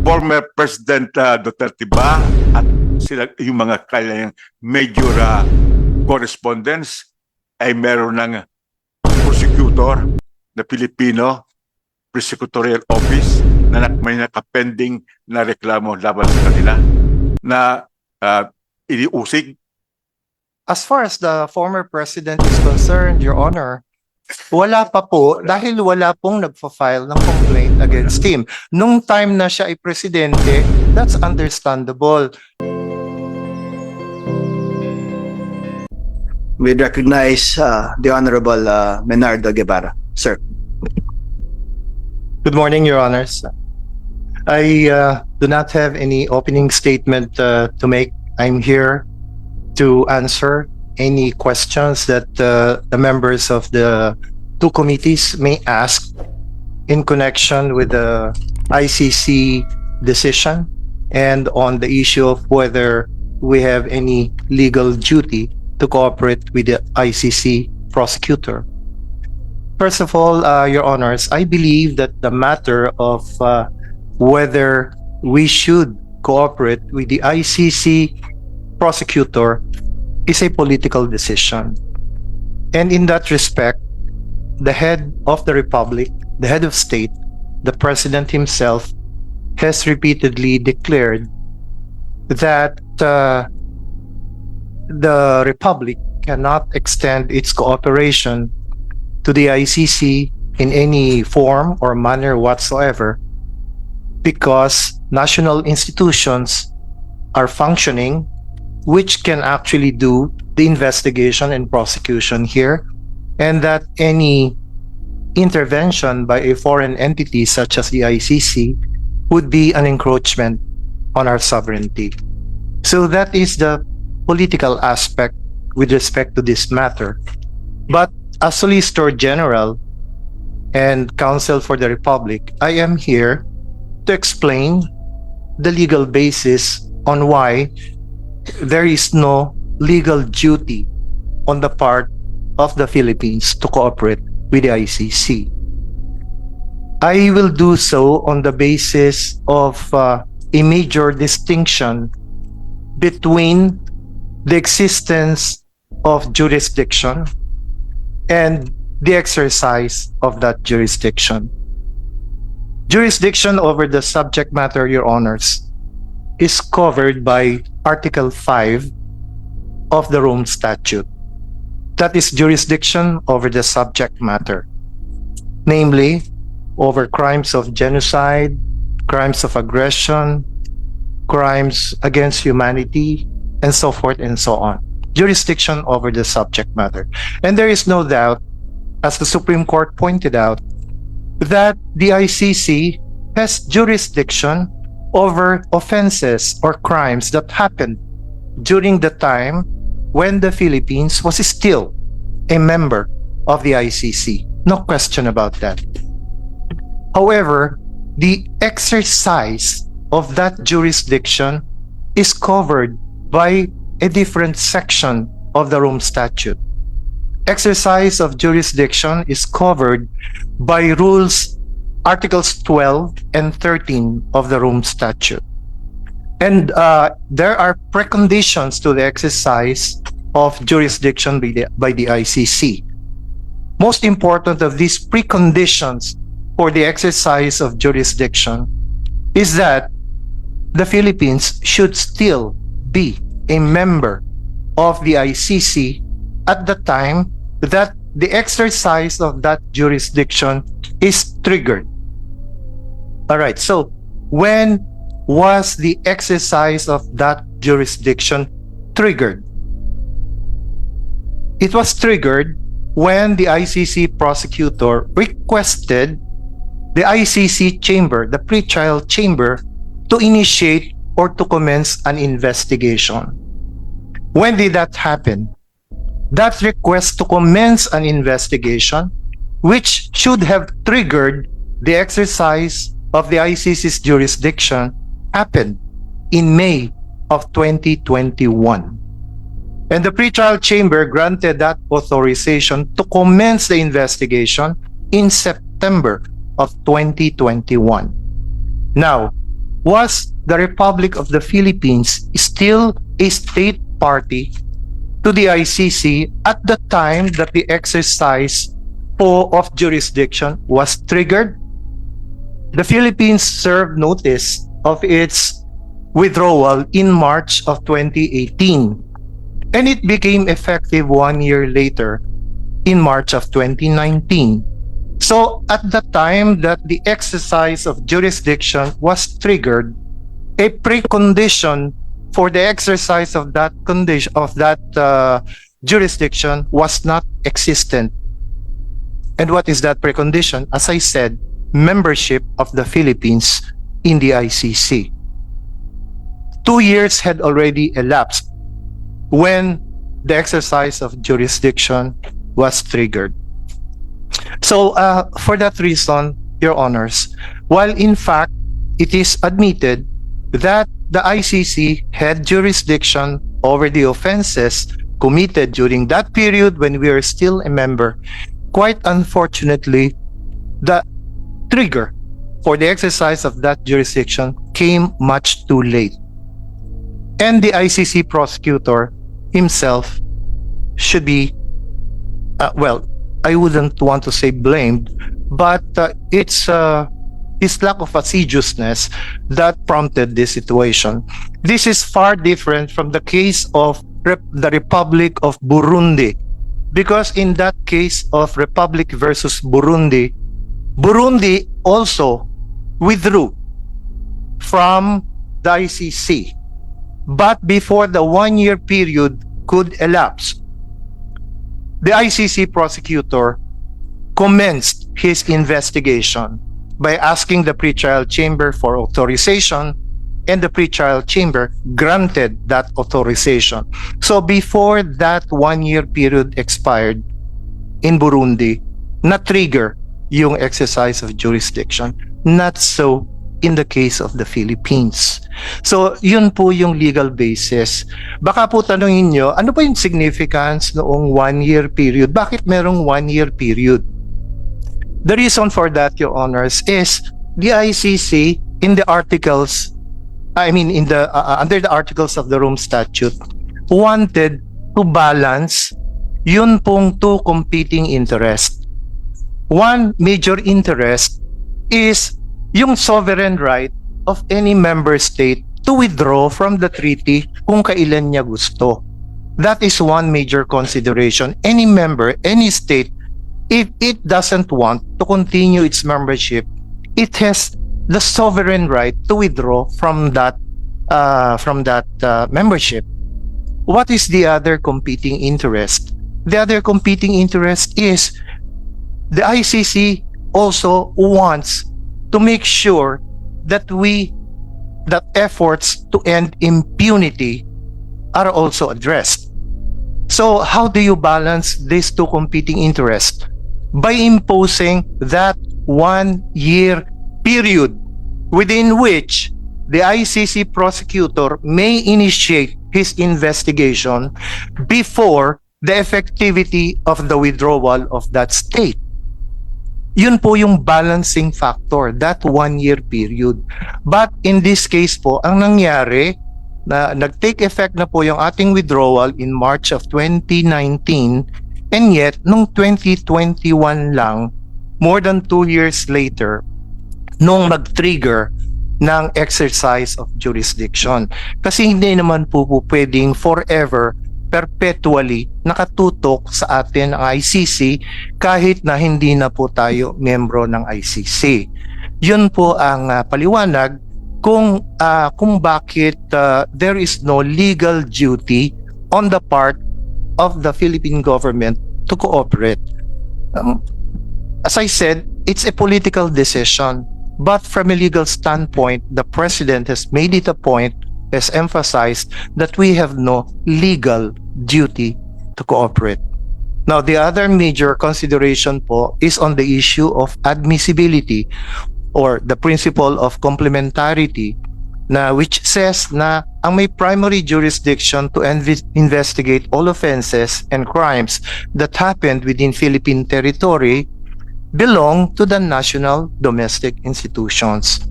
former President Duterte ba at sila, yung mga kanyang major correspondence ay meron ng prosecutor na Pilipino, prosecutorial office na may nakapending na reklamo laban sa kanila na iniusig? As far as the former president is concerned, Your Honor, wala pa po dahil wala pong nagpa-file ng complaint against him. Nung time na siya ay presidente, that's understandable. We recognize the Honorable Menardo Guevara. Sir. Good morning, Your Honors. I do not have any opening statement to make. I'm here to answer any questions that the members of the two committees may ask in connection with the ICC decision and on the issue of whether we have any legal duty to cooperate with the ICC prosecutor. First of all, Your Honors, I believe that the matter of whether we should cooperate with the ICC prosecutor is a political decision. And in that respect, the head of the Republic, the head of state, the President himself, has repeatedly declared that the Republic cannot extend its cooperation to the ICC in any form or manner whatsoever because national institutions are functioning which can actually do the investigation and prosecution here, and that any intervention by a foreign entity such as the ICC would be an encroachment on our sovereignty. So that is the political aspect with respect to this matter. But as Solicitor General and Counsel for the Republic, I am here to explain the legal basis on why there is no legal duty on the part of the Philippines to cooperate with the ICC. I will do so on the basis of a major distinction between the existence of jurisdiction and the exercise of that jurisdiction. Jurisdiction over the subject matter, Your Honors, is covered by Article 5 of the Rome Statute. That is jurisdiction over the subject matter, namely over crimes of genocide, crimes of aggression, crimes against humanity, and so forth and so on. Jurisdiction over the subject matter. And there is no doubt, as the Supreme Court pointed out, that the ICC has jurisdiction over offenses or crimes that happened during the time when the Philippines was still a member of the ICC. No question about that. However, the exercise of that jurisdiction is covered by a different section of the Rome Statute. Exercise of jurisdiction is covered by rules Articles 12 and 13 of the Rome Statute. And there are preconditions to the exercise of jurisdiction by the ICC. Most important of these preconditions for the exercise of jurisdiction is that the Philippines should still be a member of the ICC at the time that the exercise of that jurisdiction is triggered. All right, so when was the exercise of that jurisdiction triggered? It was triggered when the ICC prosecutor requested the ICC chamber, the pretrial chamber, to initiate or to commence an investigation. When did that happen? That request to commence an investigation, which should have triggered the exercise of the ICC's jurisdiction, happened in May of 2021. And the pretrial chamber granted that authorization to commence the investigation in September of 2021. Now, was the Republic of the Philippines still a state party to the ICC at the time that the exercise of jurisdiction was triggered? The Philippines served notice of its withdrawal in March of 2018, and it became effective 1 year later in March of 2019. So at the time that the exercise of jurisdiction was triggered, a precondition for the exercise of that condition jurisdiction was not existent. And what is that precondition? As I said, membership of the Philippines in the ICC. 2 years had already elapsed when the exercise of jurisdiction was triggered. So for that reason, Your Honors, while in fact it is admitted that the ICC had jurisdiction over the offenses committed during that period when we are still a member, quite unfortunately, the trigger for the exercise of that jurisdiction came much too late. And the ICC prosecutor himself should be, well, I wouldn't want to say blamed, but it's his lack of assiduousness that prompted this situation. This is far different from the case of the Republic of Burundi, because in that case of Republic versus Burundi, Burundi also withdrew from the ICC. But before the 1 year period could elapse, the ICC prosecutor commenced his investigation by asking the pretrial chamber for authorization, and the pretrial chamber granted that authorization. So before that 1 year period expired in Burundi, na-trigger yung exercise of jurisdiction. Not so in the case of the Philippines. So yun po yung legal basis. Baka po tanungin nyo, ano pa yung significance noong 1 year period? Bakit merong 1 year period? The reason for that, Your Honors, is the ICC in the articles, in the under the articles of the Rome Statute, wanted to balance yun pong two competing interests. One major interest is yung sovereign right of any member state to withdraw from the treaty kung kailan niya gusto. That is one major consideration. Any member, any state, if it doesn't want to continue its membership, it has the sovereign right to withdraw from that membership. What is the other competing interest? The other competing interest is the ICC also wants to make sure that efforts to end impunity are also addressed. So how do you balance these two competing interests? By imposing that 1 year period within which the ICC prosecutor may initiate his investigation before the effectivity of the withdrawal of that state. Yun po yung balancing factor, that 1 year period. But in this case po, ang nangyari, na nag-take effect na po yung ating withdrawal in March of 2019, and yet, nung 2021 lang, more than 2 years later, nung mag-trigger ng exercise of jurisdiction. Kasi hindi naman po pwedeng forever, perpetually nakatutok sa atin ang ICC kahit na hindi na po tayo miyembro ng ICC. Yun po ang paliwanag kung bakit there is no legal duty on the part of the Philippine government to cooperate. As I said, it's a political decision, but from a legal standpoint, the President has made it a point, has emphasized that we have no legal duty to cooperate. Now, the other major consideration po is on the issue of admissibility or the principle of complementarity, na which says na ang may primary jurisdiction to investigate all offenses and crimes that happened within Philippine territory belong to the national domestic institutions.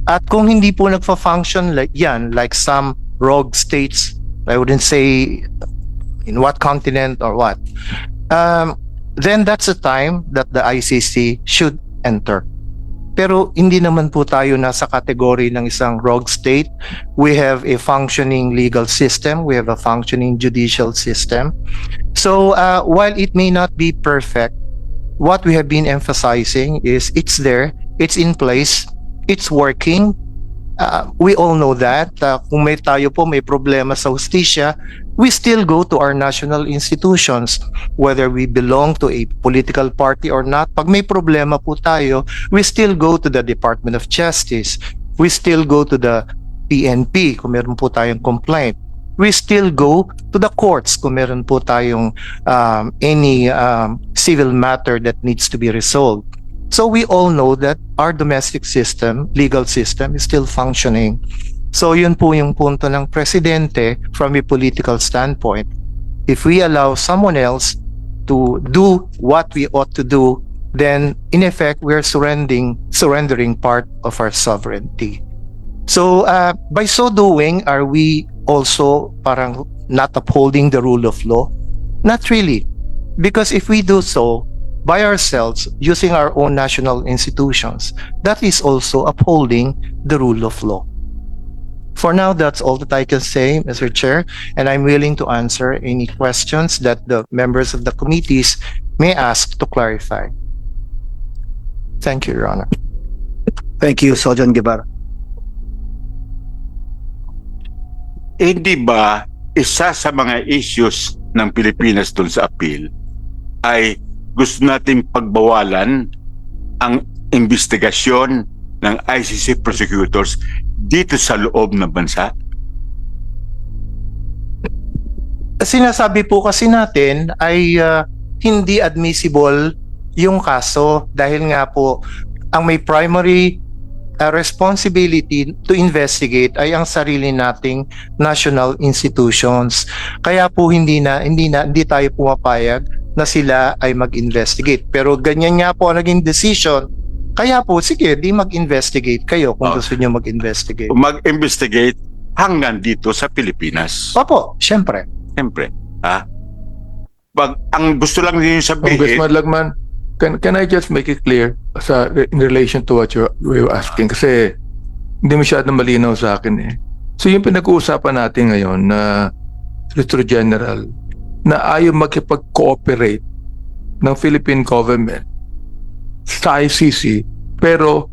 At kung hindi po nagfa-function like yan, like some rogue states, I wouldn't say in what continent or what, then that's the time that the ICC should enter. Pero hindi naman po tayo nasa kategory ng isang rogue state. We have a functioning legal system. We have a functioning judicial system. So while it may not be perfect, what we have been emphasizing is it's there, it's in place, it's working. We all know that. Kung may problema sa hustisya, we still go to our national institutions, whether we belong to a political party or not. Pag may problema po tayo, we still go to the Department of Justice. We still go to the PNP kung meron po tayong complaint. We still go to the courts kung meron po tayong any civil matter that needs to be resolved. So we all know that our domestic system, legal system, is still functioning. So yun po yung punto ng presidente from a political standpoint. If we allow someone else to do what we ought to do, then in effect, we're surrendering part of our sovereignty. So by so doing, are we also parang not upholding the rule of law? Not really. Because if we do so, by ourselves, using our own national institutions, that is also upholding the rule of law. For now, that's all that I can say, Mr. Chair, and I'm willing to answer any questions that the members of the committees may ask to clarify. Thank you, Your Honor. Thank you, Sergeant Guevara. Hindi ba isa sa mga issues ng Pilipinas dun sa appeal ay gusto nating pagbawalan ang investigasyon ng ICC prosecutors dito sa loob ng bansa? Sinasabi po kasi natin ay hindi admissible yung kaso dahil nga po ang may primary responsibility to investigate ay ang sarili nating national institutions. Kaya po hindi tayo pumapayag na sila ay mag-investigate. Pero ganyan nga po ang naging decision. Kaya po, sige, di mag-investigate kayo kung gusto nyo mag-investigate. Mag-investigate hanggang dito sa Pilipinas. Opo, syempre. Siyempre. Ang gusto lang niyo sabihin, Congressman Lagman, can I just make it clear in relation to what you were asking? Kasi hindi masyadong malinaw sa akin eh. So yung pinag-uusapan natin ngayon na Solicitor General na ayaw makipag-cooperate ng Philippine government sa ICC pero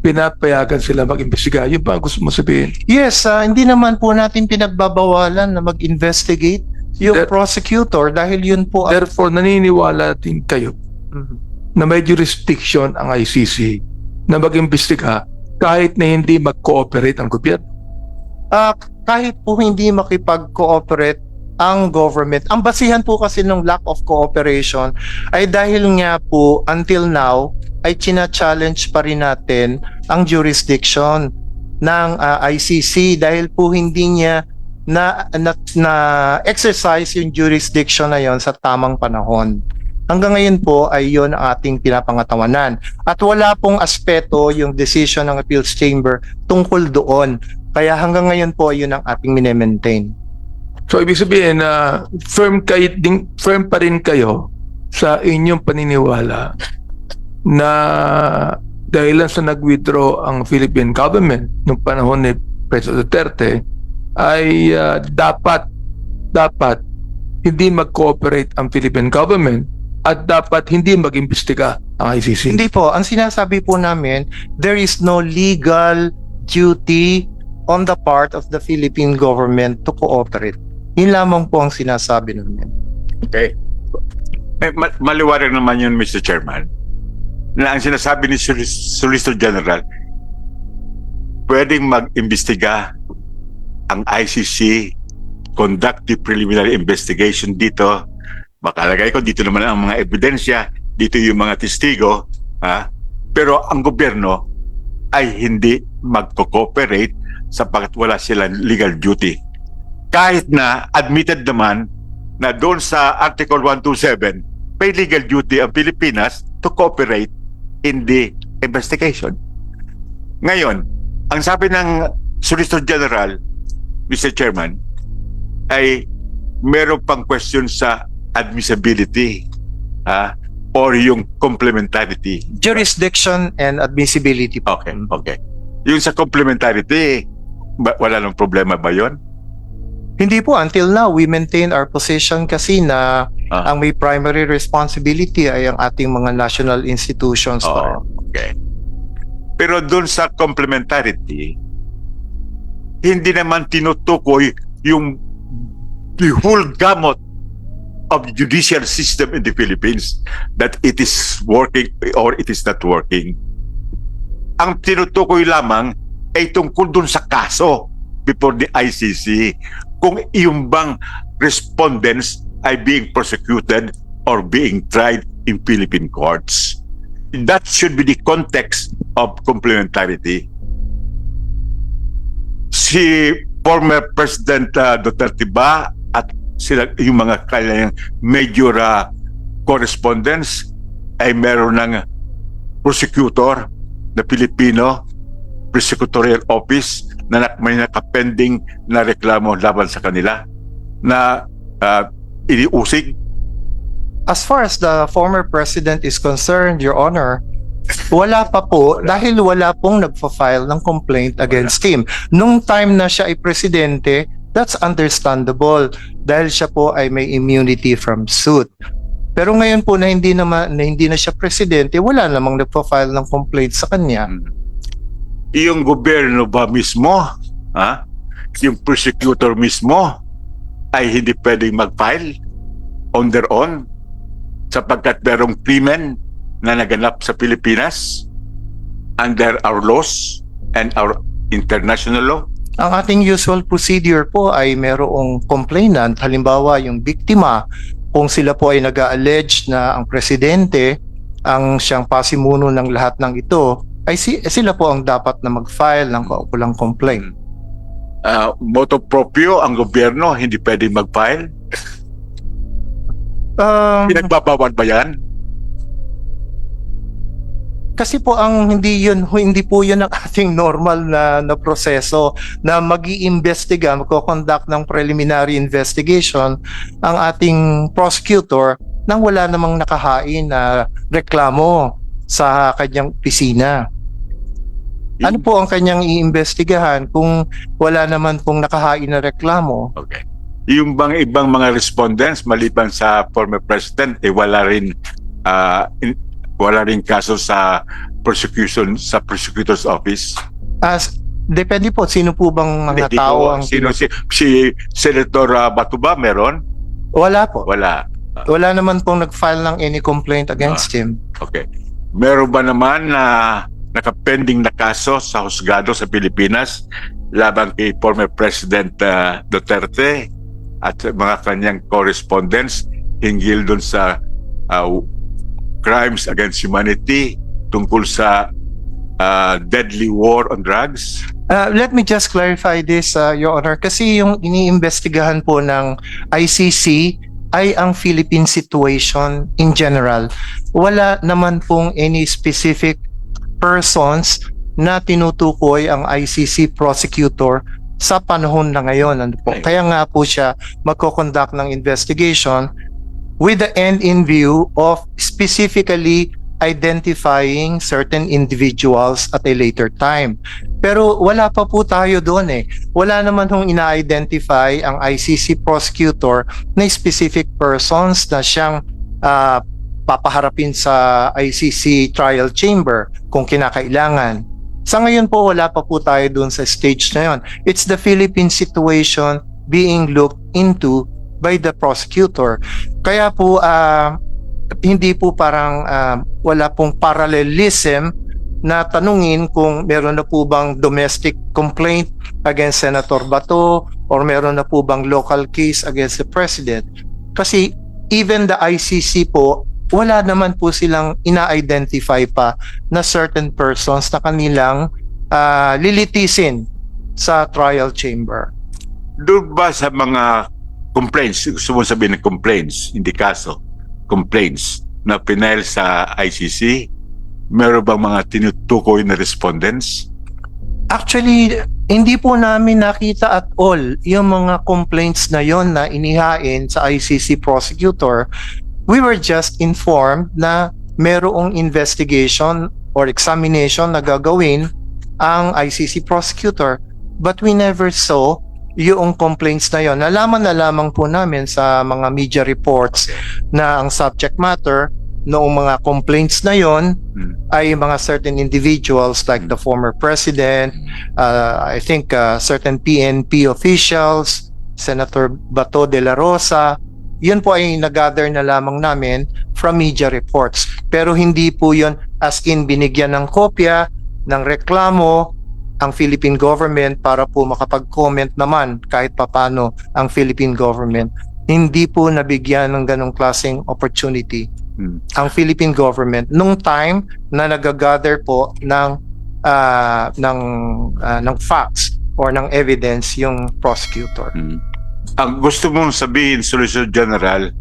pinapayagan sila mag-imbestiga. Yun ba ang gusto mo sabihin? Yes, hindi naman po natin pinagbabawalan na mag-investigate yung prosecutor dahil yun po ang... Therefore, naniniwala din kayo na may jurisdiction ang ICC na mag-imbestiga kahit na hindi mag-cooperate ang gobyerno. Kahit po hindi makipag-cooperate ang government, ang basihan po kasi ng lack of cooperation ay dahil nga po until now ay china-challenge pa rin natin ang jurisdiction ng ICC dahil po hindi niya na exercise yung jurisdiction na yon sa tamang panahon. Hanggang ngayon po ay yon ang ating pinapangatawanan. At wala pong aspeto yung decision ng Appeals Chamber tungkol doon. Kaya hanggang ngayon po yun ang ating mine-maintain. So ibig sabihin na firm pa rin kayo sa inyong paniniwala na dahil lang sa nag-withdraw ang Philippine government noong panahon ni President Duterte ay dapat hindi mag-cooperate ang Philippine government at dapat hindi mag-imbestiga ang ICC. Hindi po. Ang sinasabi po namin, there is no legal duty on the part of the Philippine government to cooperate. Yun lamang po ang sinasabi namin. okay. Maliwanag naman yun, Mr. Chairman, na ang sinasabi ni Solicitor General, pwedeng mag-imbestiga ang ICC, conduct the preliminary investigation dito. Makalagay ko, dito naman ang mga ebidensya, dito yung mga testigo, pero ang gobyerno ay hindi magko-cooperate sapagkat wala silang legal duty. Kahit na admitted naman na doon sa Article 127, may legal duty ang Pilipinas to cooperate in the investigation. Ngayon, Ang sabi ng Solicitor General, Mr. Chairman, ay meron pang question sa admissibility or yung complementarity. Jurisdiction and admissibility po. Okay. Yung sa complementarity, wala nang problema ba yun? Hindi po, until now, we maintain our position kasi na ang may primary responsibility ay ang ating mga national institutions. Okay. Pero doon sa complementarity, hindi naman tinutukoy yung the whole gamut of the judicial system in the Philippines, that it is working or it is not working. Ang tinutukoy lamang ay tungkol doon sa kaso before the ICC, kung yung bang respondents ay being prosecuted or being tried in Philippine courts. That should be the context of complementarity. Si former President Duterte ba at sila, yung mga kanyang major correspondents ay meron ng prosecutor na Pilipino, prosecutorial office na may nakapending na reklamo laban sa kanila na iniusig. As far as the former president is concerned, Your Honor, wala pa po dahil wala pong nagpa-file ng complaint against him. Nung time na siya ay presidente, that's understandable dahil siya po ay may immunity from suit. Pero ngayon po na hindi na siya presidente, wala namang nagpa-file ng complaint sa kanya. Yung gobyerno ba mismo, yung prosecutor mismo ay hindi pwedeng mag-file on their own sapagkat merong krimen na naganap sa Pilipinas under our laws and our international law? Ang ating usual procedure po ay merong complainant, halimbawa yung biktima, kung sila po ay nag-allege na ang presidente ang siyang pasimuno ng lahat ng ito, ay sila po ang dapat na mag-file ng kaukulang complaint. Motu proprio ang gobyerno hindi pwedeng mag-file? Pinagbabawal ba yan? Kasi po hindi po yun ang ating normal na proseso na mag-iimbestiga, magko-conduct ng preliminary investigation ang ating prosecutor nang wala namang nakahain na reklamo sa kanyang opisina. Ano po ang kanyang iimbestigahan kung wala naman pong nakahain na reklamo? Okay. Yung bang ibang mga respondents maliban sa former president wala rin kaso sa prosecution sa prosecutor's office? Depende po sino po bang mga tao ang si Senator Bato ba meron? Wala po. Wala Wala naman pong nag-file ng any complaint against him. Okay. Meron ba naman na nakapending na kaso sa husgado sa Pilipinas laban kay former President Duterte at mga kanyang correspondents hinggil doon sa crimes against humanity tungkol sa deadly war on drugs? Let me just clarify this, Your Honor, kasi yung iniimbestigahan po ng ICC ay ang Philippine situation in general. Wala naman pong any specific persons na tinutukoy ang ICC prosecutor sa panahon na ngayon. Ano po? Kaya nga po siya magko-conduct ng investigation with the end in view of specifically identifying certain individuals at a later time. Pero wala pa po tayo doon eh. Wala naman hong ina-identify ang ICC prosecutor na specific persons na siyang papaharapin sa ICC trial chamber kung kinakailangan. Sa ngayon po, wala pa po tayo doon sa stage na yun. It's the Philippine situation being looked into by the prosecutor. Kaya po, hindi po parang wala pong parallelism na tanungin kung meron na po bang domestic complaint against Senator Bato or meron na po bang local case against the President. Kasi even the ICC po, wala naman po silang ina-identify pa na certain persons na kanilang lilitisin sa trial chamber. Doon ba sa mga complaints, gusto mo sabihin ng complaints, hindi kaso, complaints na pinail sa ICC, meron bang mga tinutukoy na respondents? Actually, hindi po namin nakita at all yung mga complaints na yon na inihain sa ICC prosecutor. We were just informed na merong investigation or examination na gagawin ang ICC prosecutor, but we never saw yung complaints na yon. Nalaman na lamang po namin sa mga media reports na ang subject matter noong mga complaints na yon ay mga certain individuals like the former president, I think certain PNP officials, Senator Bato de la Rosa. Yun po ay nag-gather na lamang namin from media reports. Pero hindi po yun as in binigyan ng kopya ng reklamo ang Philippine government para po makapag-comment naman kahit papano ang Philippine government. Hindi po nabigyan ng ganong klaseng opportunity ang Philippine government nung time na nag-gather po ng facts or ng evidence yung prosecutor. Ang gusto mong sabihin, Solicitor General,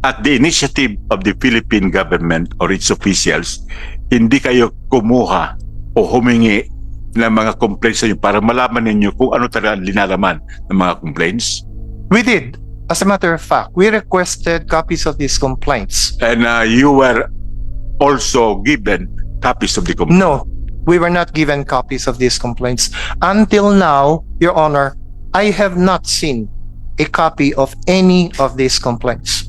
at the initiative of the Philippine government or its officials, hindi kayo kumuha o humingi ng mga complaints sa inyo para malaman ninyo kung ano talaga linalaman ng mga complaints? We did. As a matter of fact, we requested copies of these complaints. And you were also given copies of the complaints? No, we were not given copies of these complaints. Until now, Your Honor, I have not seen a copy of any of these complaints.